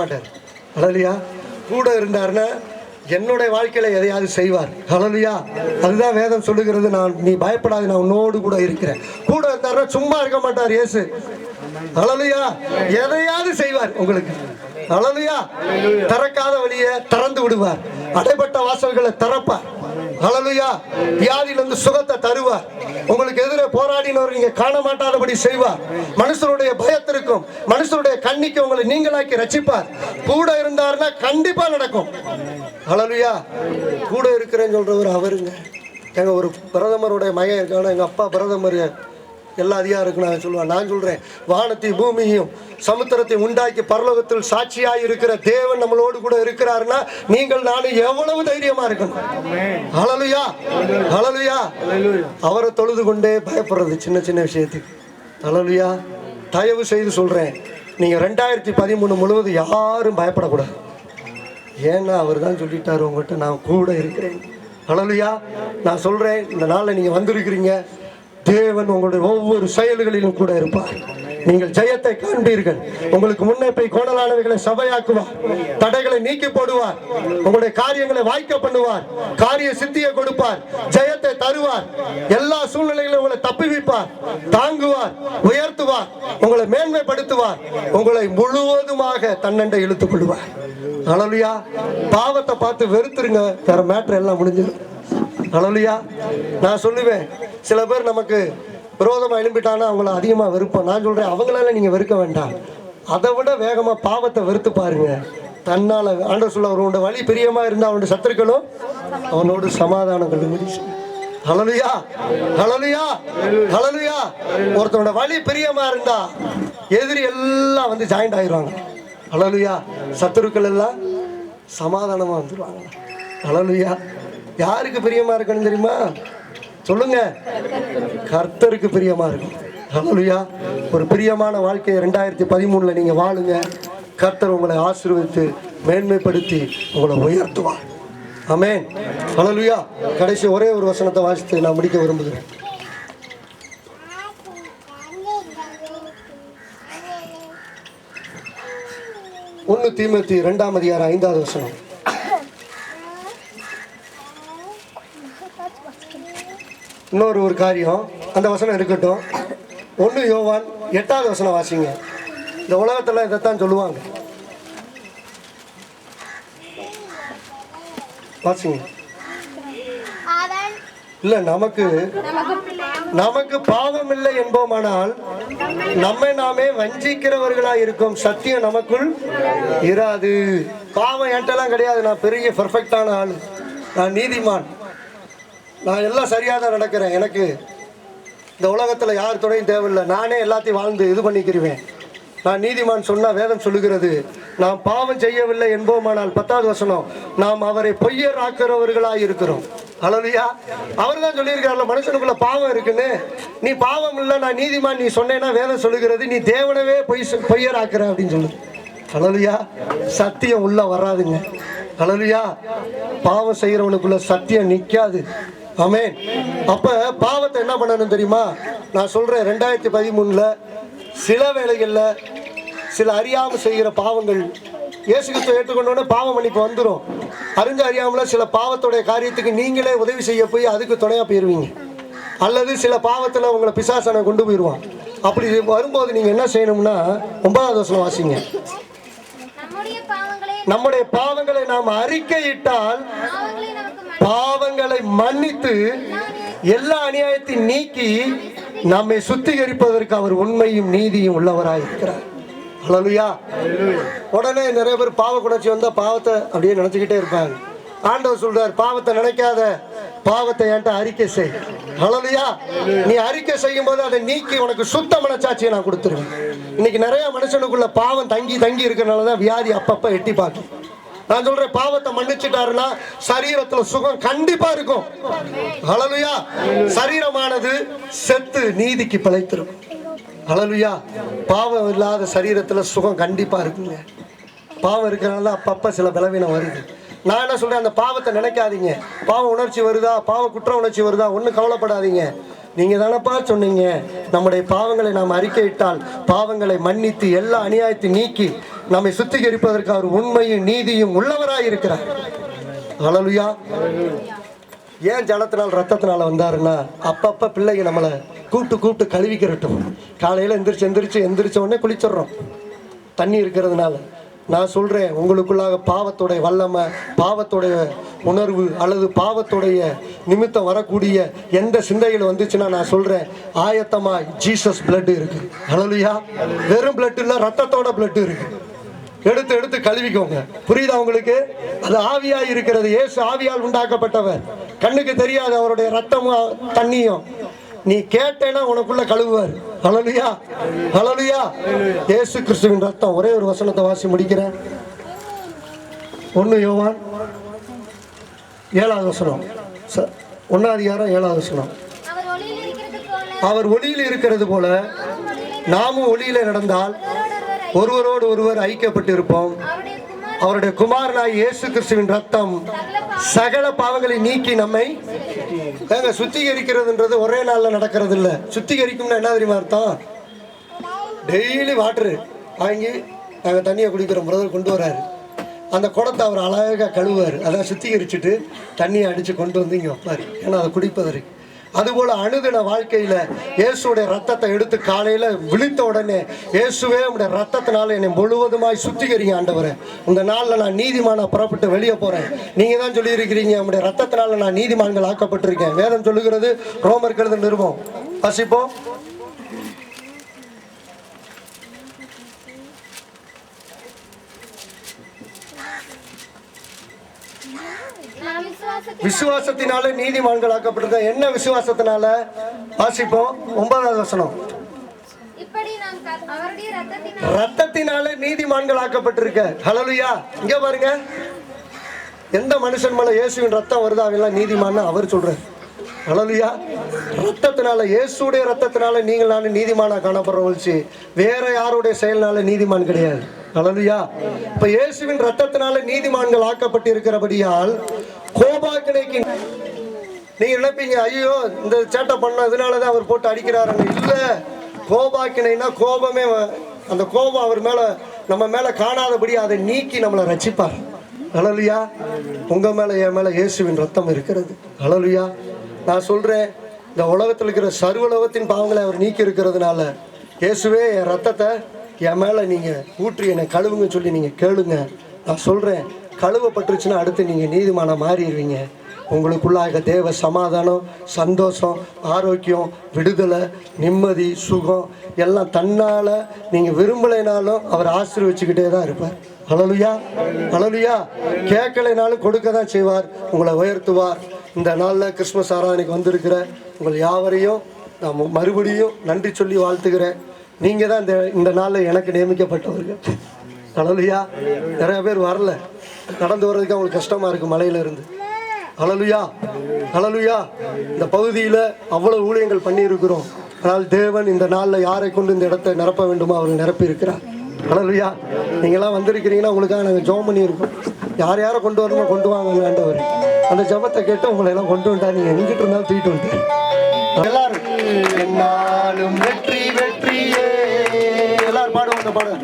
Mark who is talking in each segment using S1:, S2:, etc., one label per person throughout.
S1: மாட்டார். ஹல்லேலூயா. கூட இருந்தாருன்னா என்னுடைய வாழ்க்கையில எதையாவது செய்வார். ஹல்லேலூயா. அதுதான் வேதம் சொல்லுகிறது. நீ பயப்படாது, நான் உன்னோடு கூட இருக்கிறேன். கூட இருந்தாருன்னா சும்மா இருக்க மாட்டார் இயேசு. ஹல்லேலூயா. எதையாவது செய்வார் உங்களுக்கு. ஹல்லேலூயா. திறக்காத வழியை திறந்து விடுவார். அடைபட்ட வாசல்களை திறப்பார். ஹல்லேலூயா. வியாதியிலிருந்து சுகத்தை தருவார். உங்களுக்கு எதிரே போராடினவர் நீங்க காண மாட்டாதபடி செய்வார். மனுஷருடைய பயத்திற்கும் மனுஷருடைய கண்ணிக்கு உங்களை நீங்களாக்கி ரட்சிப்பார். கூட இருந்தாருன்னா கண்டிப்பா நடக்கும். ஹல்லேலூயா. கூட இருக்கிறேன்னு சொல்றவர் அவருங்க. எங்க ஒரு பிரதமருடைய மகன் இருக்கான, எங்க அப்பா பிரதமர் எல்லா அதிகாரம் இருக்கு நான் சொல்லுவேன். நான் சொல்றேன், வானத்தையும் பூமியையும் சமுத்திரத்தையும் உண்டாக்கி பரலோகத்தில் சாட்சியாய் இருக்கிற தேவன் நம்மளோடு கூட இருக்கிறாருன்னா நீங்கள் நானும் எவ்வளவு தைரியமா இருக்கணும். ஹல்லேலூயா. ஹல்லேலூயா. அவரை தொழுது கொண்டே பயப்படுறது சின்ன சின்ன விஷயத்துக்கு. ஹல்லேலூயா. தயவு செய்து சொல்றேன், நீங்க 2013 முழுவதும் யாரும் பயப்படக்கூடாது. ஏன்னா அவர் தான் சொல்லிட்டாரு, உங்கள்கிட்ட நான் கூட இருக்கிறேன். ஹல்லேலூயா. நான் சொல்றேன், இந்த நாளில் நீங்க வந்திருக்கிறீங்க, தேவன் உங்களுடைய ஒவ்வொரு செயல்களிலும் கூட இருப்பார். நீங்கள் ஜெயத்தை காண்பீர்கள். உங்களுக்கு முன்னே போய் கோணலானவைகளை சபையாக்குவார். தடைகளை நீக்கி போடுவார். உங்களுடைய காரியங்களை வாய்க்க பண்ணுவார். காரிய சித்தியை கொடுப்பார். ஜெயத்தை தருவார். எல்லா சூழ்நிலைகளிலும் உங்களை தப்புவிப்பார், தாங்குவார், உயர்த்துவார், உங்களை மேன்மைப்படுத்துவார். உங்களை முழுவதுமாக தன்னண்டை இழுத்துக் கொள்வார். ஹல்லேலூயா. பாவத்தை பார்த்து வெறுத்துருங்க, வேற மேட்டர் எல்லாம் முடிஞ்சிடும். ஹல்லேலூயா. நான் சொல்லுவேன், சில பேர் நமக்கு விரோதமாக எழும்பிட்டானா அவங்கள அதிகமாக வெறுப்போம். நான் சொல்கிறேன், அவங்களால நீங்கள் வெறுக்க வேண்டாம். அதை விட வேகமாக பாவத்தை வெறுத்து பாருங்க. தன்னால் ஆண்டவர் சொல்ல, அவனோட வழி பிரியமாக இருந்தால் அவனுடைய சத்துருக்களும் அவனோடு சமாதானம் கொள்ளும்படி. ஹல்லேலூயா. ஹல்லேலூயா. ஹல்லேலூயா. ஒருத்தனோட வழி பிரியமாக இருந்தா எதிரி எல்லாம் வந்து ஜாயிண்ட் ஆயிடுவாங்க. ஹல்லேலூயா. சத்துருக்கள் எல்லாம் சமாதானமாக வந்துடுவாங்க. ஹல்லேலூயா. யாருக்கு பிரியமா இருக்கணும் தெரியுமா? சொல்லுங்க. கர்த்தருக்கு பிரியமா இருக்கும். ஹல்லேலூயா. ஒரு பிரியமான வாழ்க்கையை 2013 நீங்க வாழுங்க. கர்த்தர் உங்களை ஆசீர்வதித்து மேன்மைப்படுத்தி உங்களை உயர்த்துவார். ஆமென். ஹல்லேலூயா. கடைசி ஒரே ஒரு வசனத்தை வாசித்து நான் முடிக்க விரும்புகிறேன். 1 தீமோத்தேயு 2ஆம் அதிகாரம் 5வது வசனம். இன்னொரு காரியம், அந்த வசனம் இருக்கட்டும். 1 யோவான் 8வது வசனம் வாசிங்க. இந்த உலகத்தில் இதைத்தான் சொல்லுவாங்க. வாசிங்க. இல்ல, நமக்கு பாவம் இல்லை என்போமானால் நம்மை நாமே வஞ்சிக்கிறவர்களாக இருக்கும். சத்தியம் நமக்குள் இராது. பாவம் என்கிட்டலாம் கிடையாது. நான் பெரிய பெர்ஃபெக்டான ஆள், நான் நீதிமான், நான் எல்லாம் சரியாக தான் நடக்கிறேன், எனக்கு இந்த உலகத்தில் யார் துணையும் தேவையில்லை, நானே எல்லாத்தையும் வாழ்ந்து இது பண்ணிக்கிறேன், நான் நீதிமான் சொன்னால் வேதம் சொல்லுகிறது, நாம் பாவம் செய்யவில்லை என்போமானால் 10வது வசனம், நாம் அவரை பொய்யர் ஆக்கிறவர்களாக இருக்கிறோம். ஹல்லேலூயா. அவர் தான் சொல்லியிருக்காருல, மனுஷனுக்குள்ள பாவம் இருக்குன்னு. நீ பாவம் இல்லை, நான் நீதிமான் நீ சொன்னேன்னா வேதம் சொல்லுகிறது நீ தேவனவே பொய்யர் ஆக்குற அப்படின்னு சொல்லுது. ஹல்லேலூயா. சத்தியம் உள்ள வராதுங்க. ஹல்லேலூயா. பாவம் செய்கிறவனுக்குள்ள சத்தியம் நிற்காது. ஆமென். அப்ப பாவத்தை என்ன பண்ணணும் தெரியுமா? நான் சொல்றேன், 2013 சில வேளைகள்ல சில அறியாமல் செய்கிற பாவங்கள் இயேசு கிறிஸ்துவை ஏற்றுக்கொண்டோன்னே பாவம் மன்னிப்பு வந்துடும். அறிஞ்ச அறியாமல சில பாவத்துடைய காரியத்துக்கு நீங்களே உதவி செய்ய போய் அதுக்கு துணையா போயிருவீங்க. அல்லது சில பாவத்தில் உங்களை பிசாசனை கொண்டு போயிடுவான். அப்படி வரும்போது நீங்க என்ன செய்யணும்னா 9வது வசனம் வாசிங்க. நம்முடைய பாவங்களை நாம் அறிக்கையிட்டால் பாவங்களை மன்னித்து எல்லா அநியாயத்தையும் நீக்கி நம்மை சுத்திகரிப்பதற்கு அவர் உண்மையும் நீதியும் உள்ளவராய் இருக்கிறார். ஹல்லேலூயா. உடனே நிறைய பேர் பாவ குணர்ச்சி வந்தா பாவத்தை அப்படியே நினைச்சுக்கிட்டே இருப்பாங்க. ஆண்டவர் சொல்றார், பாவத்தை நினைக்காத, பாவத்தை என்கிட்ட அறிக்கை செய். ஹல்லேலூயா. நீ அறிக்கை செய்யும் போது அதை நீக்கி உனக்கு சுத்த மனச்சாட்சியை நான் கொடுத்துருவேன். இன்னைக்கு நிறைய மனுஷனுக்குள்ள பாவம் தங்கி தங்கி இருக்கிறனாலதான் வியாதி அப்பப்ப எட்டி பார்க்கும். நான் சொல்றேன், பாவத்தை மன்னிச்சுட்டாருன்னா சரீரத்துல சுகம் கண்டிப்பா இருக்கும். ஹல்லேலூயா. சரீரமானது செத்து நீதிக்கு பிழைத்திருக்கும். ஹல்லேலூயா. பாவம் இல்லாத சரீரத்துல சுகம் கண்டிப்பா இருக்குங்க. பாவம் இருக்கிறனால அப்பப்ப சில பலவீனம் வருது. நான் என்ன சொல்றேன், அந்த பாவத்தை நினைக்காதீங்க. பாவ உணர்ச்சி வருதா, பாவ குற்ற உணர்ச்சி வருதா, ஒன்றும் கவலைப்படாதீங்க. நீங்க தானப்பா சொன்னீங்க நம்முடைய பாவங்களை நாம் அறிக்கையிட்டால் பாவங்களை மன்னித்து எல்லா அநியாயத்தை நீக்கி நம்மை சுத்திகரிப்பதற்கு அவர் உண்மையும் நீதியும் உள்ளவராய் இருக்கிறார். ஹல்லேலூயா. ஏன் ஜலத்தினால் ரத்தத்தினால வந்தாருன்னா அப்பப்போ பிள்ளைங்க நம்மளை கூப்பிட்டு கழுவிக்கிறட்டும். காலையில் எந்திரிச்ச உடனே குளிச்சிடுறோம் தண்ணி இருக்கிறதுனால. நான் சொல்கிறேன், உங்களுக்குள்ளாக பாவத்துடைய வல்லமை, பாவத்துடைய உணர்வு அல்லது பாவத்துடைய நிமித்தம் வரக்கூடிய எந்த சிந்தைகள் வந்துச்சுன்னா நான் சொல்கிறேன், ஆயத்தமாக ஜீசஸ் பிளட் இருக்குது. ஹல்லேலூயா. வெறும் பிளட் இல்லை, ரத்தத்தோட பிளட் இருக்குது. எடுத்து கழுவிக்கோங்க. புரியுதா உங்களுக்கு? அது ஆவியாய் இருக்கிறது. இயேசு ஆவியால் உண்டாக்கப்பட்டவர். கண்ணுக்கு தெரியாது அவருடைய ரத்தமும் தண்ணியும். நீ கேட்டேன்னா உனக்குள்ள கழுவுவார். ஹல்லேலூயா, ஹல்லேலூயா. இயேசு கிறிஸ்துவின் ரத்தம். ஒரே ஒரு வசனத்தை வாசி முடிக்கிறேன். 1 யோவான் 7வது வசனம், 1ஆம் அதிகாரம் 7வது வசனம். அவர் ஒளியில் இருக்கிறது போல நாமும் ஒளியில நடந்தால் ஒருவரோடு ஒருவர் ஐக்கியப்பட்டு இருப்போம். அவருடைய குமாரனாய் இயேசு கிறிஸ்துவின் ரத்தம் சகல பாவங்களை நீக்கி நம்மை சுத்திகரிக்கிறதுன்றது ஒரே நாள்ல நடக்கிறது இல்லை. சுத்திகரிக்கும்னா என்ன தெரியுமா அர்த்தம்? டெய்லி வாட்டரு வாங்கி நாங்கள் தண்ணியை குடிக்கிறோம். பிரதர் கொண்டு வராரு, அந்த குடத்தை அவர் அழகாக கழுவார். அதை சுத்திகரிச்சுட்டு தண்ணியை அடித்து கொண்டு வந்து இங்கே வைப்பார். ஏன்னா அதை குடிப்பதற்கு. அதுபோல் அணுதின வாழ்க்கையில் இயேசுடைய ரத்தத்தை எடுத்து காலையில் விழித்த உடனே, இயேசுவே உடைய ரத்தத்தினால என்னை முழுவதுமாய் சுத்திகரிங்க ஆண்டவரே. இந்த நாளில் நான் நீதிமான புறப்பட்டு வெளியே போகிறேன். நீங்கள் தான் சொல்லியிருக்கிறீங்க உடைய ரத்தத்தினால நான் நீதிமான்கள் ஆக்கப்பட்டிருக்கேன். வேதம் சொல்லுகிறது. ரோமர் எழுதின நிருபம் வாசிப்போம். விசுவாசத்தினால நீதிமான்கள் ஆக்கப்பட்டிருக்க. என்ன விசுவாசத்தினால? வாசிப்போம் 9வது வசனம். ரத்தத்தினால நீதிமான்கள் ஆக்கப்பட்டிருக்க. ஹல்லேலூயா. இங்க பாருங்க, எந்த மனுஷன் மேல இயேசுவின் ரத்தம் வருதா அவெல்லாம் நீதிமான்னு அவர் சொல்றாரு. ஹல்லேலூயா. ரத்தத்தினால, இயேசுடைய ரத்தத்தினால நீங்கள் நான் நீதிமானா காணப்படுறவங்க. வேற யாருடைய செயல்னால நீதிமான் கிடையாது. ஹல்லேலூயா. இப்ப இயேசுவின் ரத்தத்தினால நீதிமான்கள் ஆக்கப்பட்டிருக்கிறபடியால் கோபாக்கினைக்கு நீங்க நினைப்பீங்க, ஐயோ இந்த சேட்டை பண்ண இதனாலதான் அவர் போட்டு அடிக்கிறாருன்னு. இல்ல, கோபாக்கினைனா கோபமே. அந்த கோபம் அவர் மேல நம்ம மேல காணாதபடி அதை நீக்கி நம்மளை ரட்சிப்பார். ஹல்லேலூயா. உங்க மேல என் மேல இயேசுவின் ரத்தம் இருக்கிறது. ஹல்லேலூயா. நான் சொல்றேன், இந்த உலகத்தில் இருக்கிற சர்வலோகத்தின் பாவங்களை அவர் நீக்கி இருக்கிறதுனால, இயேசுவே என் ரத்தத்தை என் மேலே நீங்கள் ஊற்றி என்னை கழுவுங்க சொல்லி நீங்கள் கேளுங்க. நான் சொல்கிறேன், கழுவப்பட்டுருச்சுன்னா அடுத்து நீங்கள் நீதிமான மாறிடுவீங்க. உங்களுக்குள்ளாக தேவ சமாதானம், சந்தோஷம், ஆரோக்கியம், விடுதலை, நிம்மதி, சுகம் எல்லாம் தன்னால் நீங்கள் விரும்பலைனாலும் அவர் ஆசீர்வதிச்சுக்கிட்டே தான் இருப்பார். ஹல்லேலூயா, ஹல்லேலூயா. கேட்கலைனாலும் கொடுக்க தான் செய்வார். உங்களை உயர்த்துவார். இந்த நாளில் கிறிஸ்மஸ் ஆராதனைக்கு வந்திருக்கிற உங்கள் யாவரையும் நான் மறுபடியும் நன்றி சொல்லி வாழ்த்துக்கிறேன். நீங்கள் தான் இந்த நாளில் எனக்கு நியமிக்கப்பட்டவர்கள். ஹல்லேலூயா. நிறைய பேர் வரல, நடந்து வர்றதுக்கு அவங்களுக்கு கஷ்டமாக இருக்குது மலையிலிருந்து. ஹல்லேலூயா, ஹல்லேலூயா. இந்த பகுதியில் அவ்வளோ ஊழியங்கள் பண்ணியிருக்கிறோம். ஆனால் தேவன் இந்த நாளில் யாரை கொண்டு இந்த இடத்தை நிரப்ப வேண்டுமோ அவர் நிரப்பி இருக்கிறார். ஹல்லேலூயா. நீங்களாம் வந்திருக்கிறீங்கன்னா உங்களுக்காக நாங்கள் ஜெபம் பண்ணியிருக்கோம். யார் யாரை கொண்டு வரணுமோ கொண்டு வாங்க ஆண்டவர். அந்த ஜெபத்தை கேட்டு உங்களை எல்லாம் கொண்டு வந்துட்டா நீங்கள் எங்கிட்ட இருந்தாலும் தூக்கிட்டு வந்துட்டு எல்லாரும் என்னாலும் வெற்றி வெற்றியே எல்லாரும் பாடுவோம். அந்த பாடு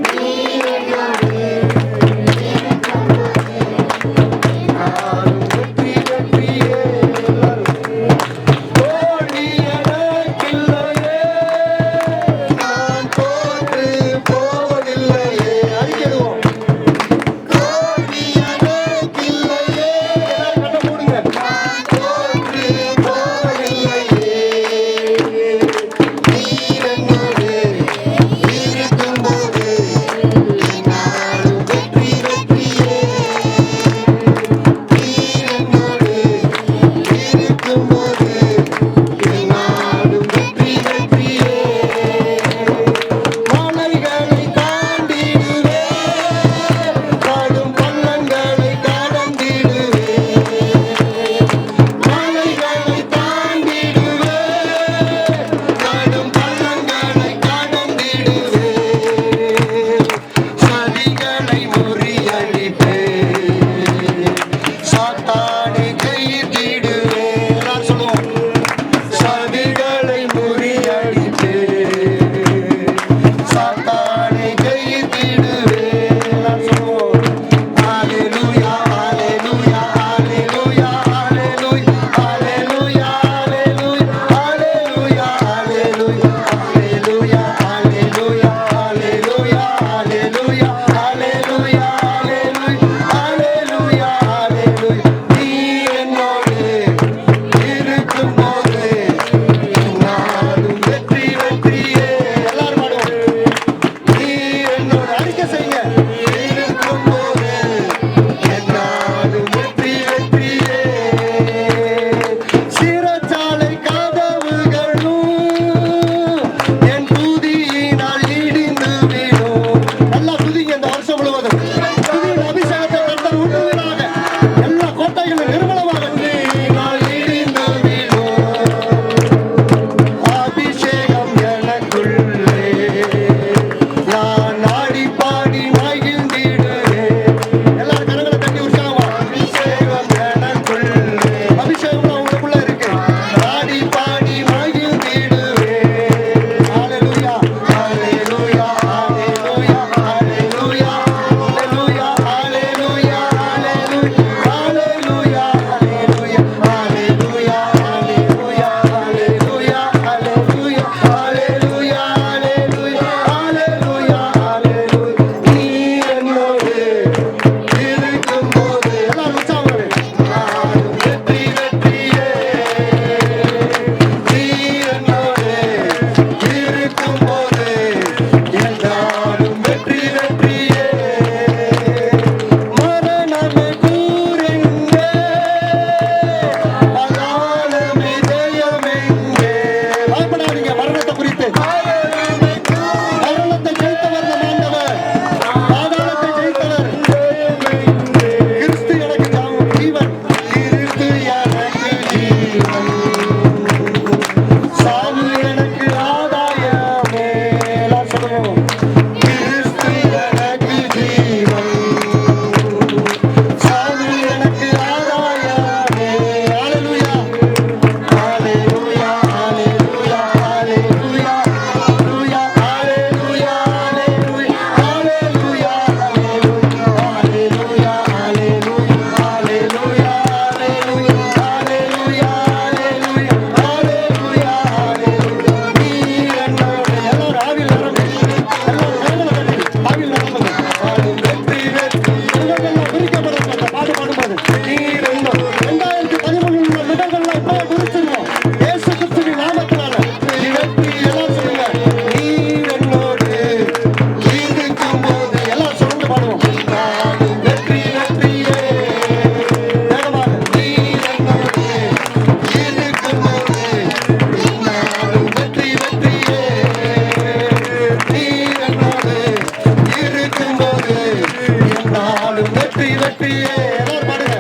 S1: வெற்றியே. எல்லாரும் பாடுங்க.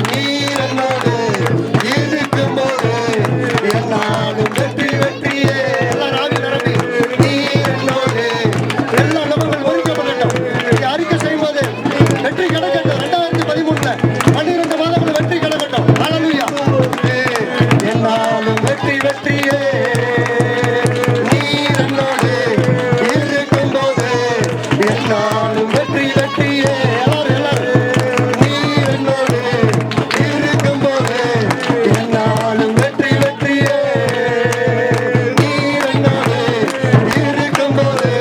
S1: நீர் என்னோடு இருக்கும்போது என்னாலும் வெற்றி வெற்றியே. எல்லாரும் ஆவி நிரம்பி நீர் என்னோடு. எல்லா நபர்கள் ஒதுக்கப்படட்டும். இதை அறிக்கை செய்யும்போது வெற்றி கிடைக்கட்டும். 2013 12 மாதங்கள் வெற்றி கிடைக்கட்டும். ஹல்லேலூயா. என்னாலும் வெற்றி வெற்றியே. நீர் என்னோடு இருக்கும்போது என்னாலும் வெற்றி வெற்றியே. எல்லாரும் நீர் என்னோடு இருக்கும்போது என்னாலும் வெற்றி வெற்றியே. நீர் என்னோடு இருக்கும்போது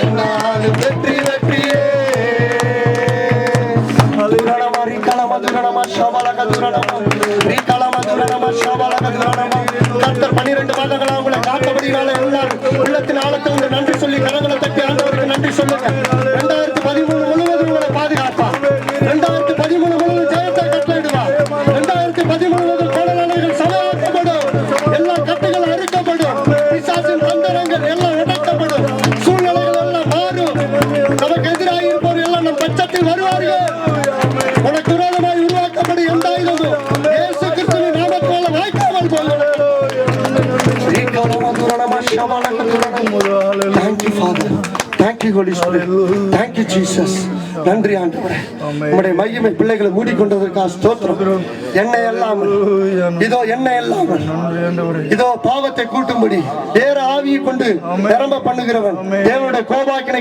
S1: என்னாலும் வெற்றி வெற்றியே. கர்த்தர் 12 மாதங்களா உங்களை காத்தபடினால எல்லாரும் உள்ளத்தின் ஆழத்தை உங்க நன்றி சொல்லி கரங்களை தட்டி ஆண்டவருக்கு நன்றி சொல்லுங்க. 2013 முழுவதும் உங்களை பாதுகாப்பா. 2013 முழுவதும் ஜெயத்தை கட்டளையிடுவா. 2013 முழுவதும் கோடலாளைகள் சமாளிக்கப்படும். எல்லா கட்டுகள் அறுக்கப்படும். பிசாசின் தந்திரங்கள் எல்லாம் உடைக்கப்படும். சூழ்நிலைகள் எல்லாம் மாறும். நமக்கு எதிராக இருப்பவர் எல்லாம் நம் பட்சத்தில் வருவார்கள். உனக்கு விரோதமாய் உருவாக்கப்படும் எந்த ஆயுதமும் இயேசு கிறிஸ்துவின் நாமத்தால் வாய்க்காமல் போகும். Thank you, Father. Thank you, Holy Spirit. Thank you, Jesus. நன்றி ஆண்டவரே. உம்முடைய மகிமை பிள்ளைகளை மூடிக்கொண்டதற்காக ஸ்தோத்திரம். என்னை அல்லாமல் இதோ என்னை அல்லாமல் இதோ பாவத்தை கூட்டும்படி வேற ஆவியை கொண்டு நிரம்ப பண்ணுகிறவன் தேவனுடைய கோபாக்கினை